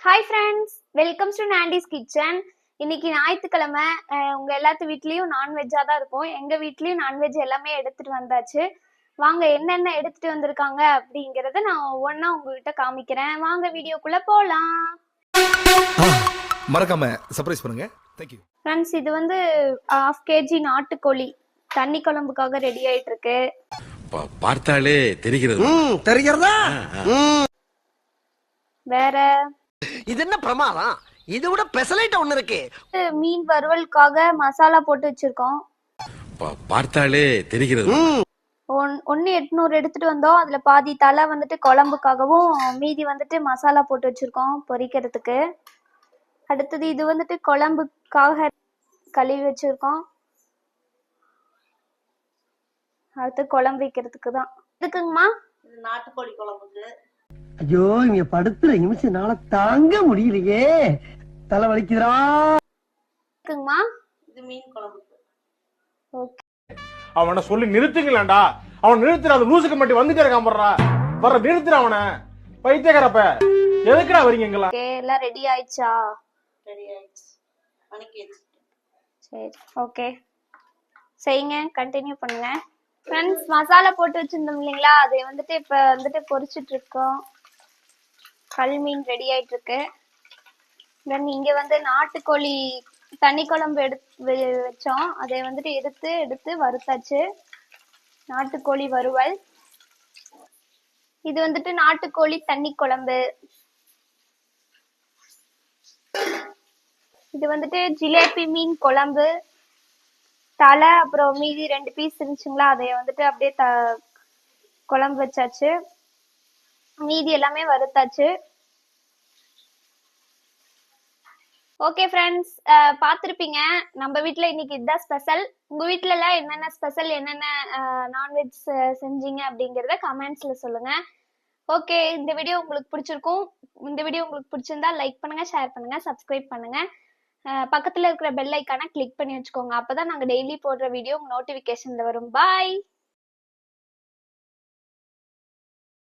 Hi friends, welcomes to Nandy's kitchen. இன்னைக்கு ஞாயிற்றுக்கிழமை. உங்க எல்லாத்து வீட்லயும் நான்வெஜ்ஜா தான் இருக்கும். எங்க வீட்லயும் நான்வெஜ் எல்லாமே எடுத்துட்டு வந்தாச்சு. வாங்க என்னென்ன எடுத்துட்டு வந்திருக்காங்க அப்படிங்கறத நான் ஒவ்வொன்னா உங்ககிட்ட காமிக்கிறேன். வாங்க வீடியோக்குள்ள போலாம். மறக்காம சர்ப்ரைஸ் பண்ணுங்க. Thank you. ஃப்ரெண்ட்ஸ், இது வந்து 1/2 kg நாட்டுக்கோழி தண்ணி குழம்புக்காக ரெடி ஆயிட்டு இருக்கு. பார்த்தாலே தெரிகிறது. தெரிகிறதா? வேற இது என்ன பிரமாதம்? இது விட பெசலைட் ஒண்ணு இருக்கு. மீன் வறுவலுக்காக மசாலா போட்டு வச்சிருக்கோம். பார்த்தாலே தெரிகிறது. 1,800 எடுத்துட்டு வந்தோம். அதுல பாதி தலை வந்துட்டு குழம்புக்காகவும் மீதி வந்துட்டு மசாலா போட்டு வச்சிருக்கோம் பொரிக்கிறதுக்கு. அடுத்தது இது வந்துட்டு குழம்புக்காக கழுவி வச்சிருக்கோம். அடுத்து குழம்பு வைக்கிறதுக்கு தான். எதுக்குங்கம்மா? நாட்டுக்கோழி குழம்புக்கு. ஐயோ, இங்க படுத்துற நிமிஷம்னால தாங்க முடியலையே, தலை வலிக்குதுடா. எதுக்குங்கம்மா? இது மீன் குழம்புக்கு. ஓகே. அவனை சொல்லி நிறுத்துங்களேன்டா. அவன் நிறுத்துற, அந்த லூசுக்கு மட்டும் வந்துட்டே இருக்கான் போடுறா. வர நிறுத்துற அவனை. பைத்தியக்காரப்ப எதுக்குடா வரீங்க எங்களா? ஓகே, எல்லாம் ரெடி ஆயிடுச்சா? ரெடி ஆயிடுச்சு. மணிக்கு சரி, ஓகே, செய்யுங்க, கண்டினியூ பண்ணுங்க. ஃப்ரெண்ட்ஸ், மசாலா போட்டு வச்சிருந்தோம் இல்லைங்களா, அதை வந்துட்டு இப்ப வந்துட்டு பொரிச்சிட்டு இருக்கோம். கல் மீன் ரெடி ஆயிட்டு இருக்கு. தென் இங்க வந்து நாட்டுக்கோழி தண்ணி குழம்பு வச்சோம். அதை வந்துட்டு எடுத்து வறுத்தாச்சு. நாட்டுக்கோழி வறுவல். இது வந்துட்டு நாட்டுக்கோழி தண்ணி குழம்பு. இது வந்துட்டு ஜிலேபி மீன் குழம்பு. தலை அப்புறம் மீதி 2 பீஸ் இருந்துச்சுங்களா, அதை வந்துட்டு அப்படியே குழம்பு வச்சாச்சு. மீதி எல்லாமே வறுத்தாச்சு. ஓகே ஃப்ரெண்ட்ஸ், பார்த்துருப்பீங்க நம்ம வீட்டில் இன்னைக்கு இதுதான் ஸ்பெஷல். உங்கள் வீட்டில எல்லாம் என்னென்ன ஸ்பெஷல், என்னென்ன நான்வெஜ் செஞ்சீங்க அப்படிங்கிறத கமெண்ட்ஸில் சொல்லுங்கள். ஓகே, இந்த வீடியோ உங்களுக்கு பிடிச்சிருக்கும். இந்த வீடியோ உங்களுக்கு பிடிச்சிருந்தா லைக் பண்ணுங்கள், ஷேர் பண்ணுங்கள், சப்ஸ்கிரைப் பண்ணுங்கள். பக்கத்தில் இருக்கிற பெல் ஐக்கானை கிளிக் பண்ணி வச்சுக்கோங்க. அப்போ தான் நாங்கள் டெய்லி போடுற வீடியோ உங்கள் நோட்டிஃபிகேஷனில் வரும். பாய்.